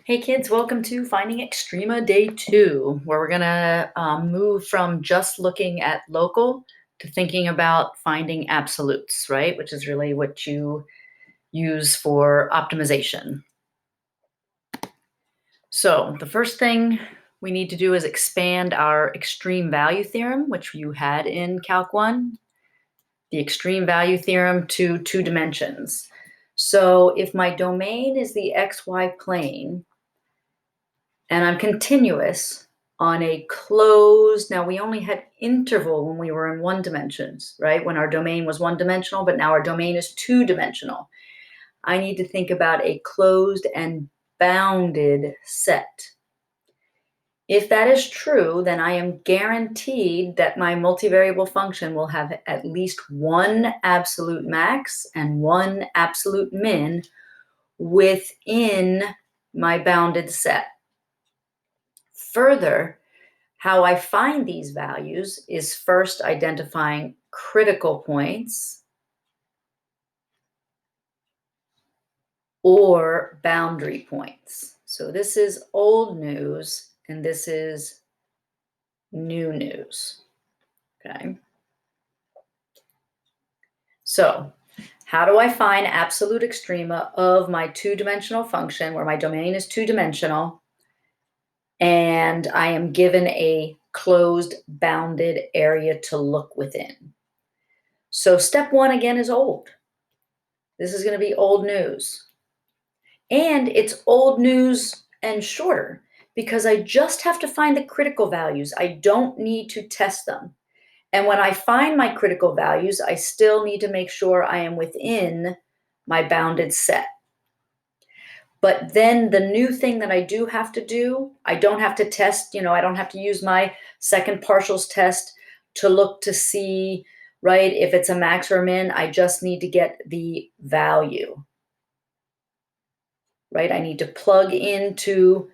Hey kids, welcome to Finding Extrema Day 2, where we're going to move from just looking at local to thinking about finding absolutes, right? Which is really what you use for optimization. So the first thing we need to do is expand our extreme value theorem, which you had in Calc 1, the extreme value theorem to 2 dimensions. So if my domain is the xy plane, and I'm continuous on a closed, now we only had interval when we were in 1 dimensions, right? When our domain was 1-dimensional, but now our domain is 2-dimensional. I need to think about a closed and bounded set. If that is true, then I am guaranteed that my multivariable function will have at least one absolute max and one absolute min within my bounded set. Further, how I find these values is first identifying critical points or boundary points. So this is old news and this is new news, okay? So how do I find absolute extrema of my 2-dimensional function where my domain is 2-dimensional and I am given a closed bounded area to look within? So step 1 again is old. This is going to be old news. And it's old news and shorter because I just have to find the critical values. I don't need to test them. And when I find my critical values, I still need to make sure I am within my bounded set. But then the new thing that I do have to do, I don't have to test, I don't have to use my second partials test to look to see, right, if it's a max or a min. I just need to get the value, right? I need to plug into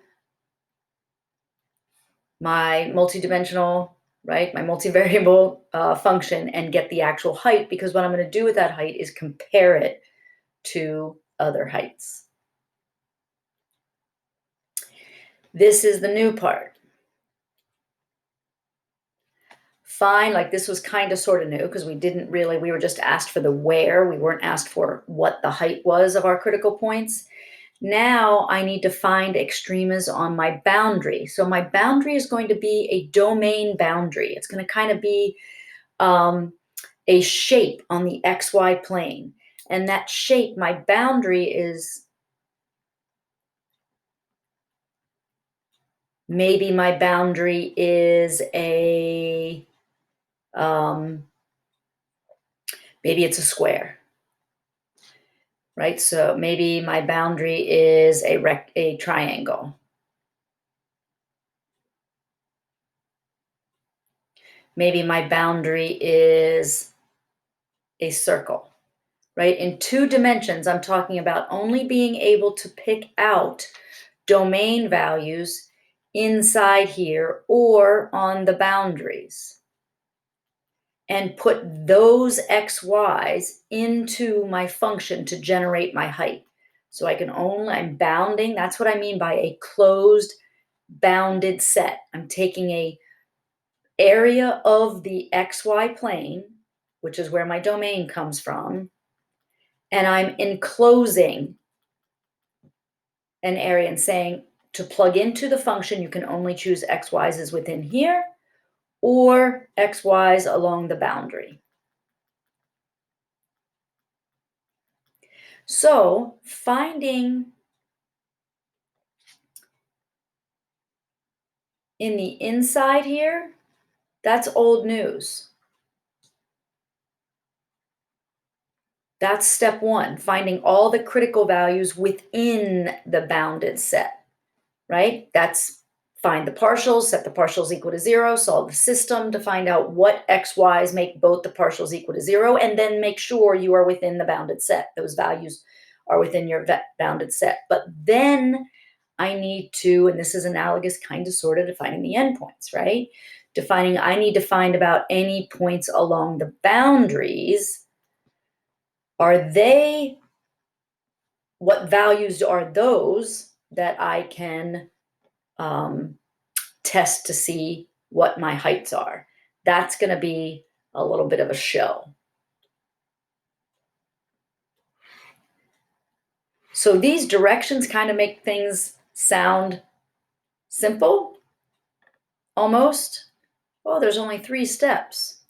my multidimensional, right, my multivariable function and get the actual height, because what I'm going to do with that height is compare it to other heights. This is the new part. Fine, like this was kind of sort of new because we were just asked for the where. We weren't asked for what the height was of our critical points. Now I need to find extremas on my boundary. So my boundary is going to be a domain boundary. It's going to kind of be a shape on the XY plane. And that shape, my boundary is, maybe my boundary is a, maybe it's a square, right? So maybe my boundary is a triangle. Maybe my boundary is a circle, right? In 2 dimensions, I'm talking about only being able to pick out domain values inside here or on the boundaries and put those xy's into my function to generate my height. So I'm bounding. That's what I mean by a closed bounded set. I'm taking a area of the xy plane, which is where my domain comes from, and I'm enclosing an area and saying to plug into the function, you can only choose xy's is within here or xy's along the boundary. So finding in the inside here, that's old news. That's step 1, finding all the critical values within the bounded set, right? That's find the partials, set the partials equal to 0, solve the system to find out what xy's make both the partials equal to 0, and then make sure you are within the bounded set. Those values are within your bounded set. But then I need to, and this is analogous kind of sort of defining the endpoints, right? I need to find about any points along the boundaries. What values are those that I can test to see what my heights are. That's going to be a little bit of a show. So these directions kind of make things sound simple, almost. Oh, there's only 3 steps,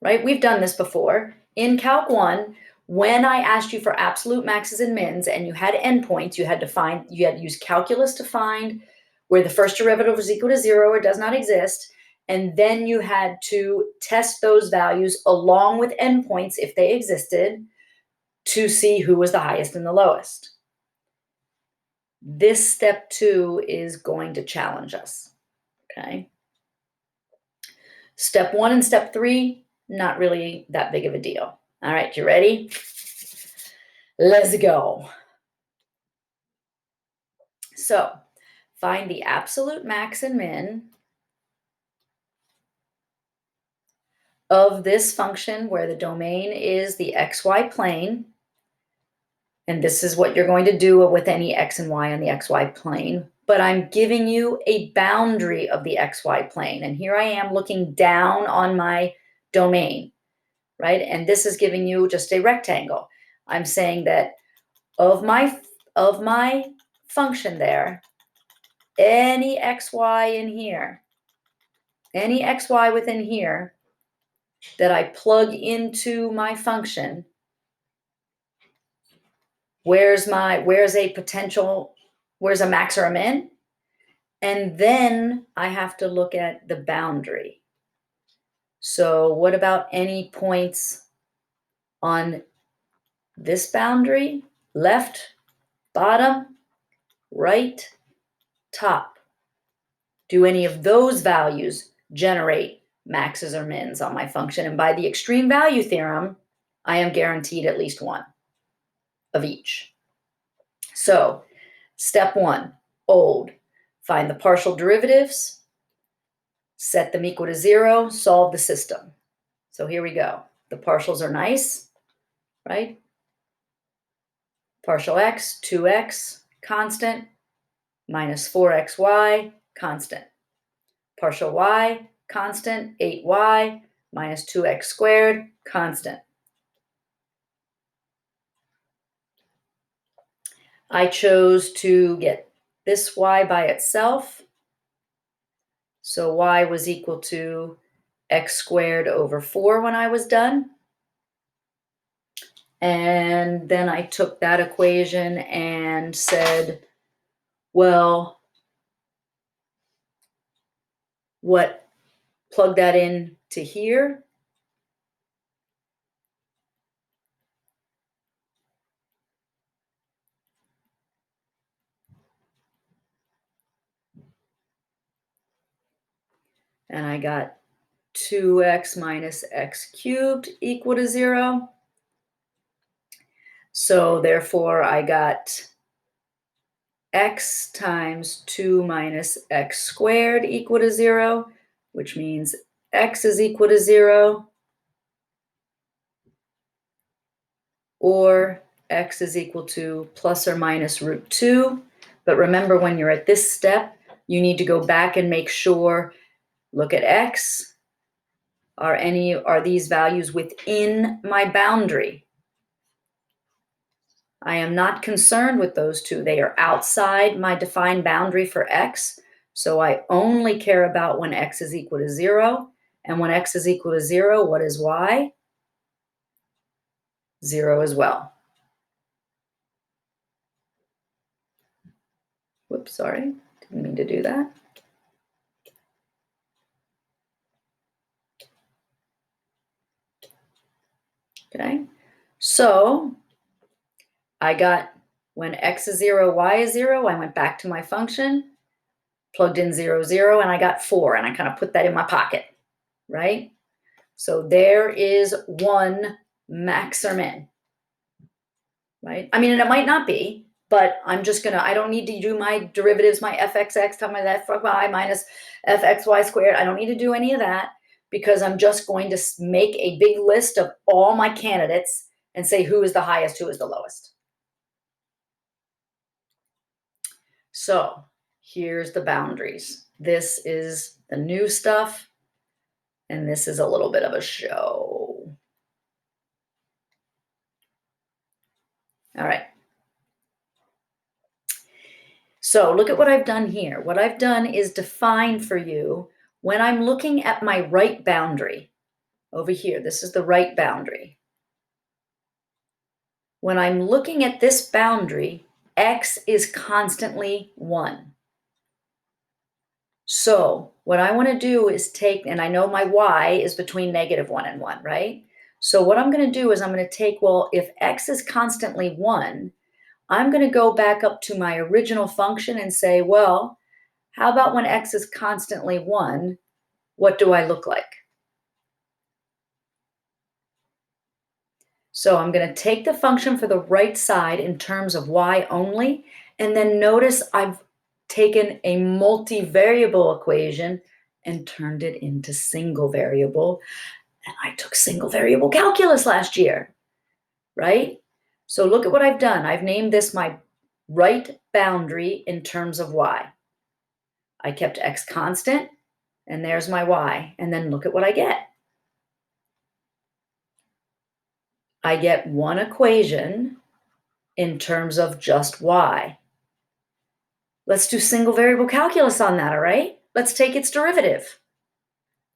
right? We've done this before. In Calc 1, when I asked you for absolute maxes and mins and you had endpoints, you had to use calculus to find where the first derivative was equal to 0 or does not exist. And then you had to test those values along with endpoints if they existed to see who was the highest and the lowest. This step 2 is going to challenge us, okay? Step 1 and step 3, not really that big of a deal. All right, you ready? Let's go. So find the absolute max and min of this function where the domain is the xy plane. And this is what you're going to do with any x and y on the xy plane. But I'm giving you a boundary of the xy plane. And here I am looking down on my domain, right? And this is giving you just a rectangle. I'm saying that of my function there, any xy in here, any xy within here that I plug into my function, where's a max or a min? And then I have to look at the boundary. So what about any points on this boundary? Left, bottom, right, top. Do any of those values generate maxes or mins on my function? And by the extreme value theorem, I am guaranteed at least one of each. So step 1, old. Find the partial derivatives, set them equal to 0, solve the system. So here we go. The partials are nice, right? Partial x, 2x, constant, minus 4xy, constant. Partial y, constant, 8y, minus 2x squared, constant. I chose to get this y by itself. So y was equal to x squared over 4 when I was done. And then I took that equation and said, well, plug that in to here. And I got 2x minus x cubed equal to 0. So therefore, I got x times 2 minus x squared equal to 0, which means x is equal to 0, or x is equal to plus or minus root 2. But remember, when you're at this step, you need to go back and make sure, look at x. Are these values within my boundary? I am not concerned with those two. They are outside my defined boundary for x. So I only care about when x is equal to 0. And when x is equal to 0, what is y? 0 as well. Whoops, sorry. Didn't mean to do that. Okay. So I got when x is 0, y is 0. I went back to my function, plugged in 0, 0, and I got 4. And I kind of put that in my pocket, right? So there is one max or min, right? I mean, and it might not be, but I'm just going to, I don't need to do my derivatives, my fxx times my fy minus fxy squared. I don't need to do any of that because I'm just going to make a big list of all my candidates and say who is the highest, who is the lowest. So here's the boundaries. This is the new stuff, and this is a little bit of a show. All right. So look at what I've done here. What I've done is define for you when I'm looking at my right boundary over here. This is the right boundary. When I'm looking at this boundary, x is constantly 1. So what I want to do is take, and I know my y is between -1 and 1, right? So what I'm going to do is I'm going to take, well, if x is constantly 1, I'm going to go back up to my original function and say, well, how about when x is constantly 1, what do I look like? So I'm going to take the function for the right side in terms of y only, and then notice I've taken a multivariable equation and turned it into single variable. And I took single variable calculus last year, right? So look at what I've done. I've named this my right boundary in terms of y. I kept x constant, and there's my y. And then look at what I get. I get one equation in terms of just y. Let's do single variable calculus on that, all right? Let's take its derivative.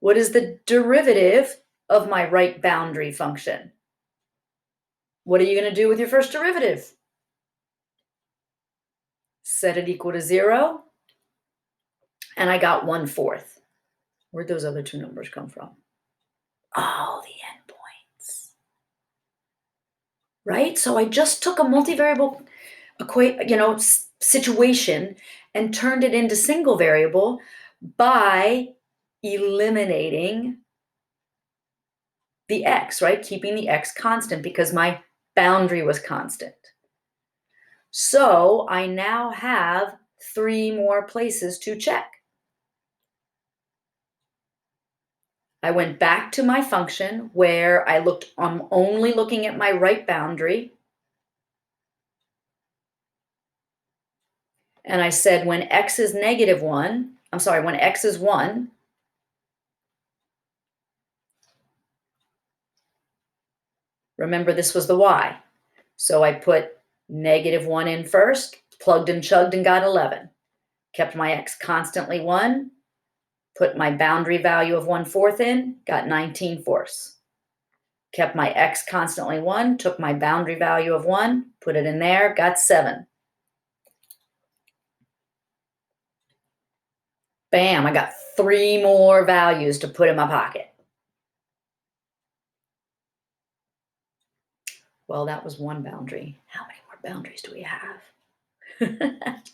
What is the derivative of my right boundary function? What are you going to do with your first derivative? Set it equal to 0, and I got 1/4. Where'd those other two numbers come from? Oh, the endpoints. Right? So I just took a multivariable situation and turned it into single variable by eliminating the x, right? Keeping the x constant because my boundary was constant. So I now have 3 more places to check. I went back to my function where I'm only looking at my right boundary. And I said when x is when x is 1, remember this was the y. So I put -1 in first, plugged and chugged and got 11. Kept my x constantly 1, put my boundary value of 1/4 in, got 19/4. Kept my x constantly 1, took my boundary value of 1, put it in there, got 7. Bam, I got 3 more values to put in my pocket. Well, that was one boundary. How many more boundaries do we have?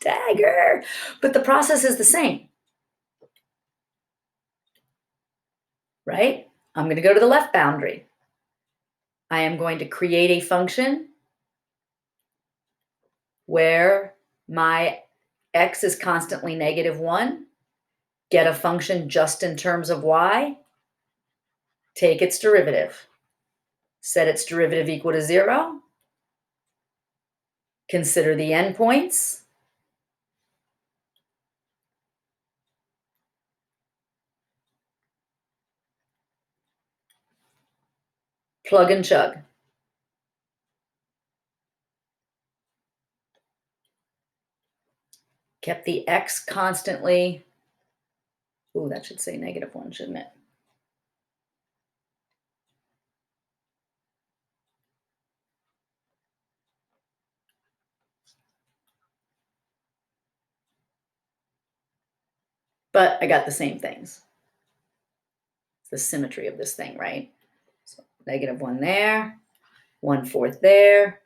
Dagger! But the process is the same, right? I'm going to go to the left boundary. I am going to create a function where my x is constantly -1, get a function just in terms of y, take its derivative, set its derivative equal to 0, consider the endpoints, plug and chug. Kept the x constantly. Ooh, that should say -1, shouldn't it? But I got the same things. It's the symmetry of this thing, right? So -1 there, 1/4 there,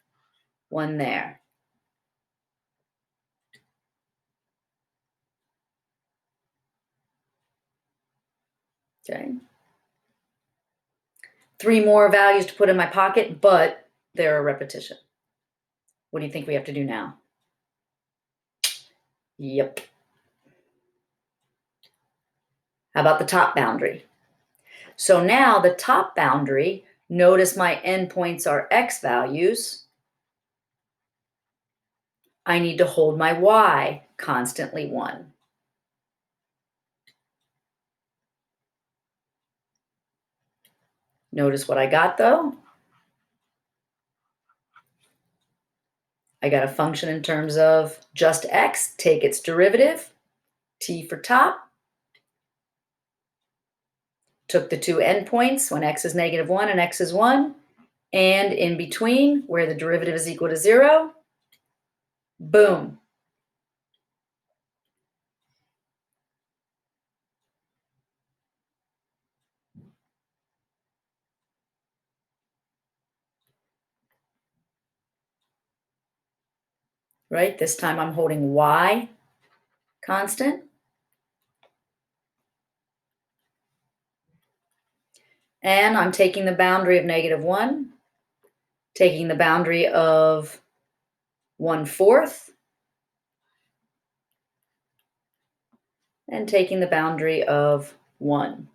1 there. Okay. 3 more values to put in my pocket, but they're a repetition. What do you think we have to do now? Yep. How about the top boundary? So now the top boundary, notice my endpoints are x values. I need to hold my y constantly 1. Notice what I got though. I got a function in terms of just x, take its derivative, t for top. Took the two endpoints when x is -1 and x is 1, and in between where the derivative is equal to 0, boom. Right? This time I'm holding y constant. And I'm taking the boundary of -1, taking the boundary of 1/4, and taking the boundary of 1.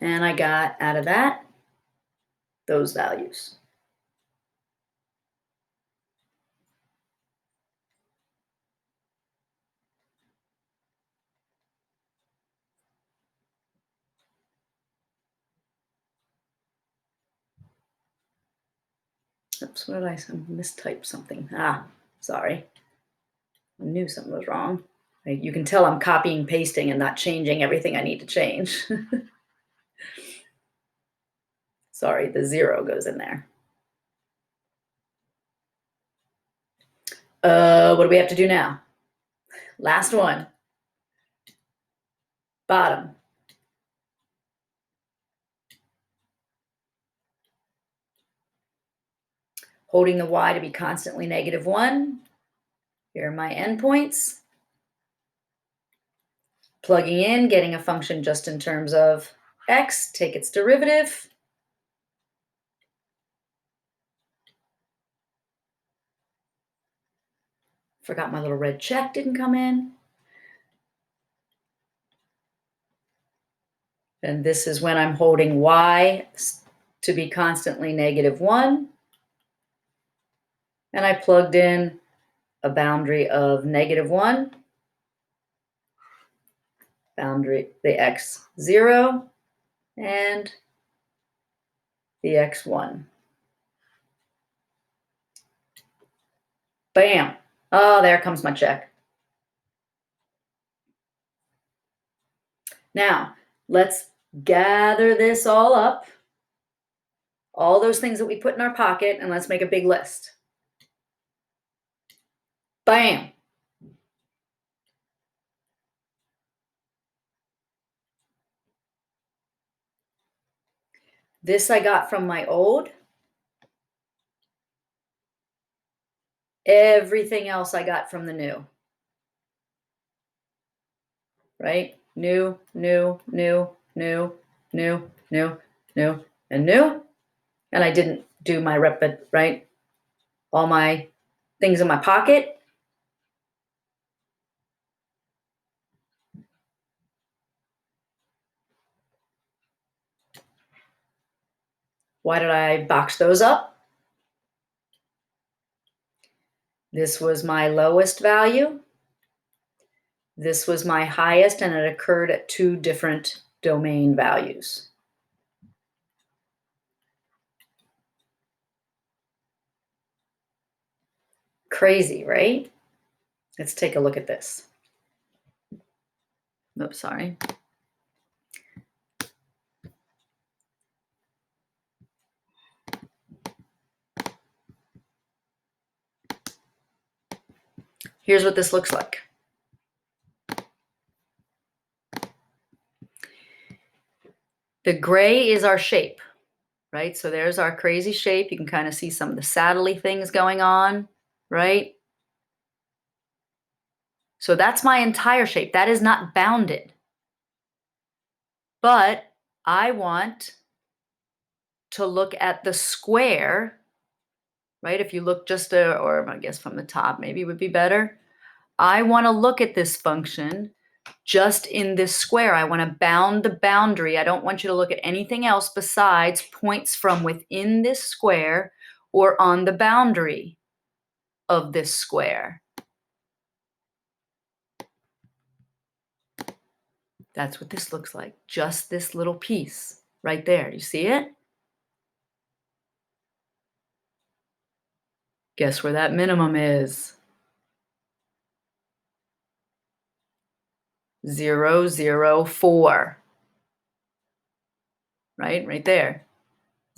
And I got out of that those values. Oops, what did I mistype something? Sorry. I knew something was wrong. You can tell I'm copying, pasting, and not changing everything I need to change. Sorry, the 0 goes in there. What do we have to do now? Last one. Bottom. Holding the y to be constantly -1. Here are my endpoints. Plugging in, getting a function just in terms of x, take its derivative. Forgot my little red check didn't come in. And this is when I'm holding y to be constantly -1. And I plugged in a boundary of -1, boundary, the x 0, and the x 1. Bam. Oh, there comes my check. Now, let's gather this all up, all those things that we put in our pocket, and let's make a big list. Bam. This I got from my old. Everything else I got from the new. Right? New, new, new, new, new, new, new, and new. And I didn't do my right? All my things in my pocket. Why did I box those up? This was my lowest value. This was my highest, and it occurred at two different domain values. Crazy, right? Let's take a look at this. Oops, sorry. Here's what this looks like. The gray is our shape, right? So there's our crazy shape. You can kind of see some of the saddly things going on, right? So that's my entire shape. That is not bounded. But I want to look at the square, right? If you look just, or I guess from the top, maybe would be better. I want to look at this function just in this square. I want to bound the boundary. I don't want you to look at anything else besides points from within this square or on the boundary of this square. That's what this looks like. Just this little piece right there. You see it? Guess where that minimum is? 0, 0, 4. Right there.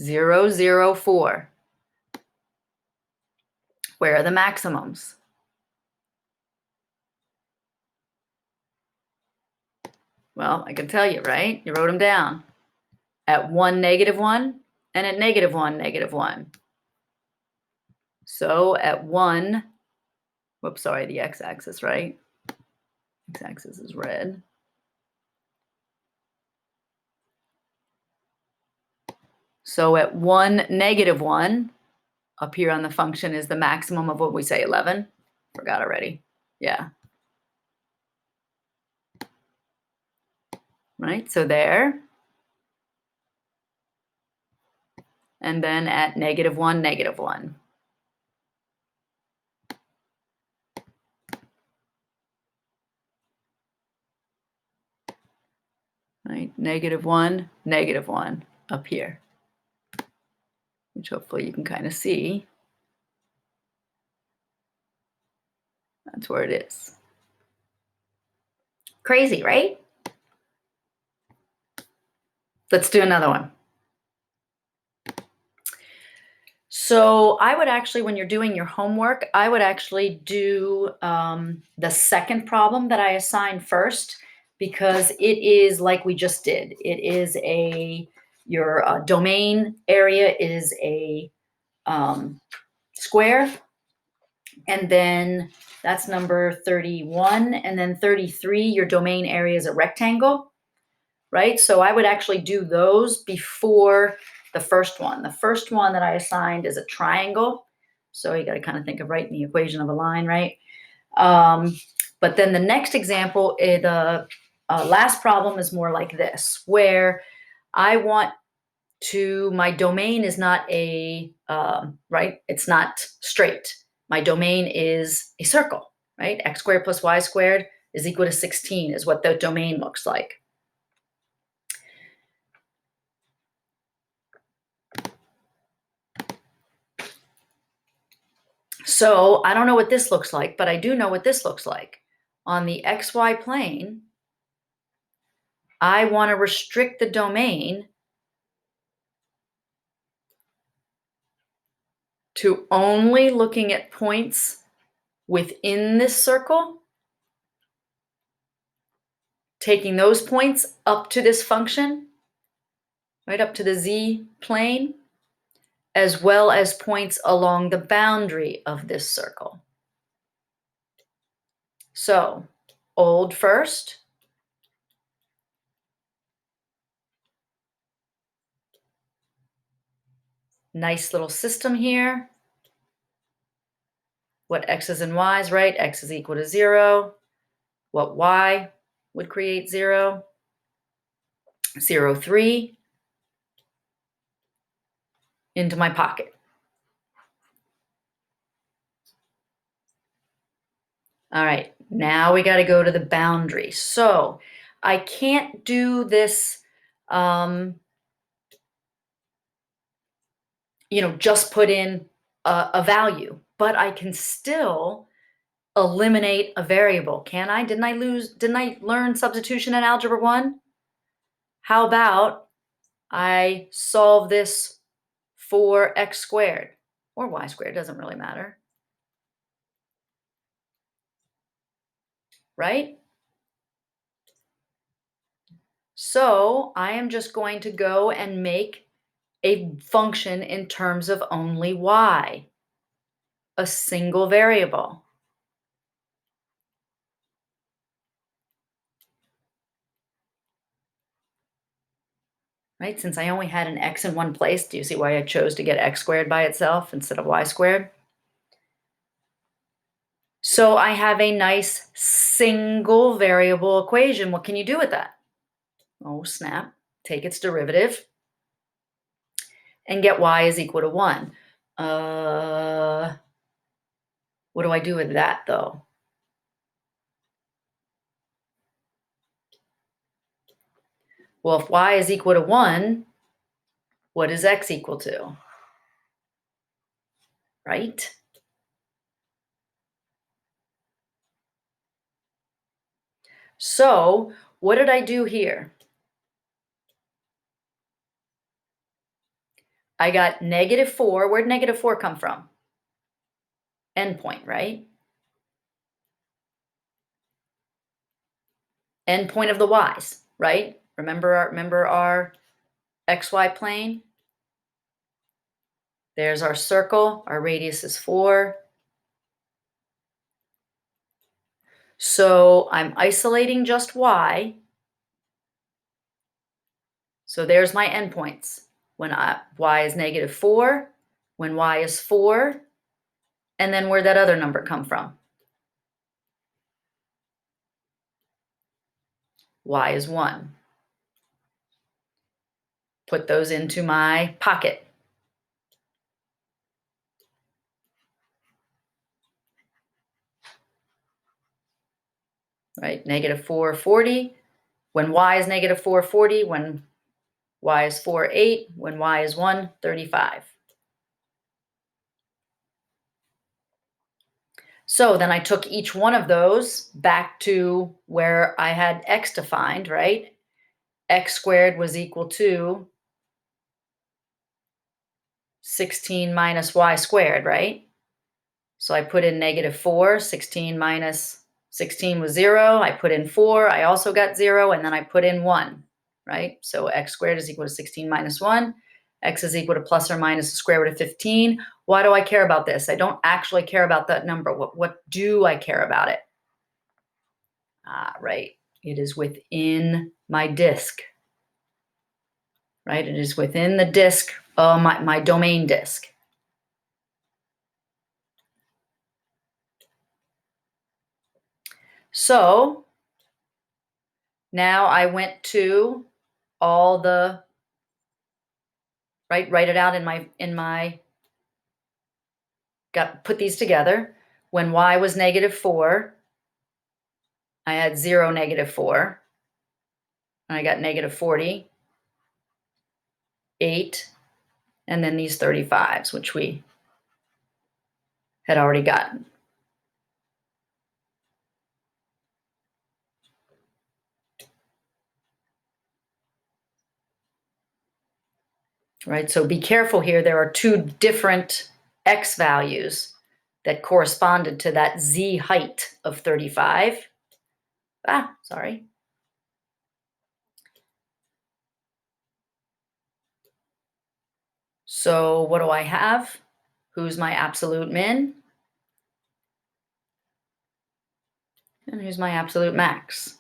0, 0, 4. Where are the maximums? Well, I can tell you, right? You wrote them down. At 1, -1, and at -1, -1. So at 1, whoops, sorry, the x-axis, right? X-axis is red. So at 1, -1, up here on the function is the maximum of what we say, 11. Forgot already. Yeah. Right, so there. And then at -1, -1. Right, -1, -1 up here, which hopefully you can kind of see. That's where it is. Crazy, right? Let's do another one. So I would actually, when you're doing your homework, I would actually do the second problem that I assigned first, because it is like we just did. It is your domain area is a square, and then that's number 31, and then 33, your domain area is a rectangle, right? So I would actually do those before the first one. The first one that I assigned is a triangle. So you got to kind of think of writing the equation of a line, right? But then the next example, the last problem is more like this, where I want to, my domain is not a, right? It's not straight. My domain is a circle, right? X squared plus y squared is equal to 16 is what the domain looks like. So I don't know what this looks like, but I do know what this looks like. On the XY plane, I want to restrict the domain to only looking at points within this circle, taking those points up to this function, right up to the Z plane, as well as points along the boundary of this circle. So, old first. Nice little system here. What x's and y's, right? X is equal to 0. What y would create 0? 0, 3 into my pocket. All right, now we got to go to the boundary. So I can't do this, just put in a value, but I can still eliminate a variable, can I? Didn't I learn substitution in Algebra 1? How about I solve this for x squared or y squared, doesn't really matter, right? So I am just going to go and make a function in terms of only y, a single variable. Right? Since I only had an x in one place, do you see why I chose to get x squared by itself instead of y squared? So I have a nice single variable equation. What can you do with that? Oh, snap. Take its derivative and get y is equal to 1. What do I do with that, though? Well, if y is equal to 1, what is x equal to? Right? So what did I do here? I got -4. Where'd -4 come from? Endpoint, right? Endpoint of the y's, right? Remember our xy plane? There's our circle. Our radius is 4. So I'm isolating just y. So there's my endpoints. When y is -4, when y is 4, and then where'd that other number come from? Y is 1. Put those into my pocket. Right, -440. When y is -440, when y is 4, 8, when y is 1, 35. So then I took each one of those back to where I had x defined, right? X squared was equal to 16 minus y squared, right? So I put in -4, 16 minus 16 was 0. I put in 4, I also got 0, and then I put in 1, right? So x squared is equal to 16 minus 1. X is equal to plus or minus the square root of 15. Why do I care about this? I don't actually care about that number. What do I care about it? Right. It is within my disk, right? It is within the disk, my domain disk. So now I went to all the, write it out put these together. When y was -4, I had 0, -4, and I got -40, 8, and then these 35s, which we had already gotten. Right, so be careful here. There are two different x values that corresponded to that z height of 35. Sorry. So what do I have? Who's my absolute min? And who's my absolute max?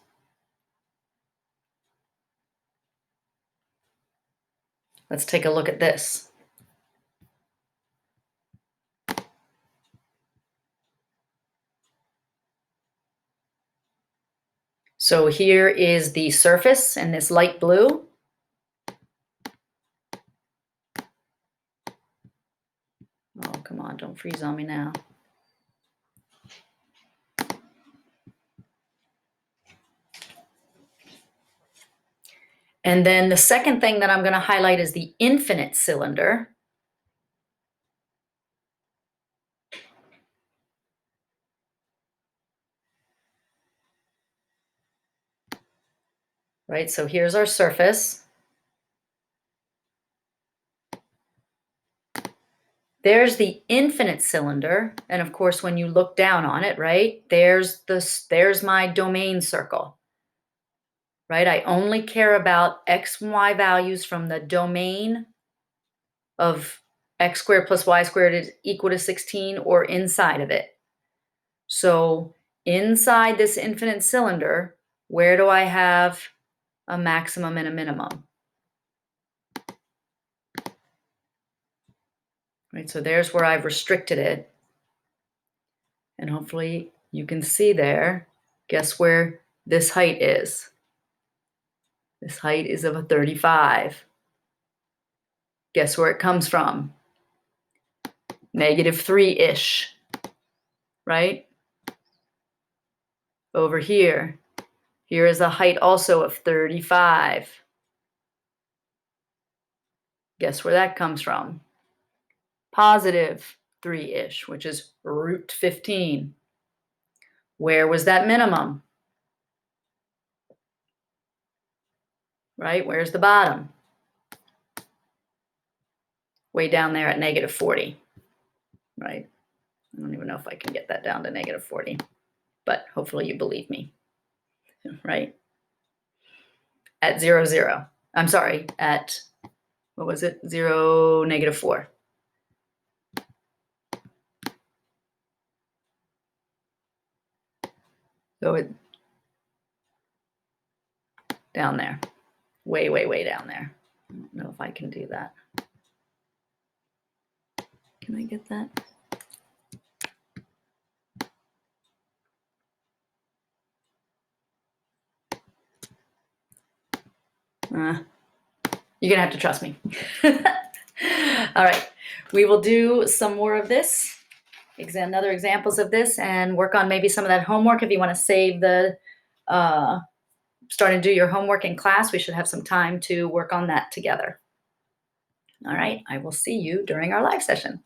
Let's take a look at this. So here is the surface in this light blue. Oh, come on, don't freeze on me now. And then the second thing that I'm going to highlight is the infinite cylinder. Right, so here's our surface. There's the infinite cylinder, and of course, when you look down on it, right, there's my domain circle, right? I only care about x and y values from the domain of x squared plus y squared is equal to 16 or inside of it. So inside this infinite cylinder, where do I have a maximum and a minimum? Right, so there's where I've restricted it. And hopefully you can see there, guess where this height is? This height is of a 35. Guess where it comes from? -3-ish, right? Over here. Here is a height also of 35. Guess where that comes from? +3-ish, which is √15. Where was that minimum? Right? Where's the bottom? Way down there at -40, right? I don't even know if I can get that down to -40, but hopefully you believe me, right? At 0, 0. I'm sorry, at, what was it? 0, -4. So it, down there, way, way, way down there. I don't know if I can do that. Can I get that? You're gonna have to trust me. All right, we will do some more of this, other examples of this, and work on maybe some of that homework. If you want to save the, start and do your homework in class, we should have some time to work on that together. All right, I will see you during our live session.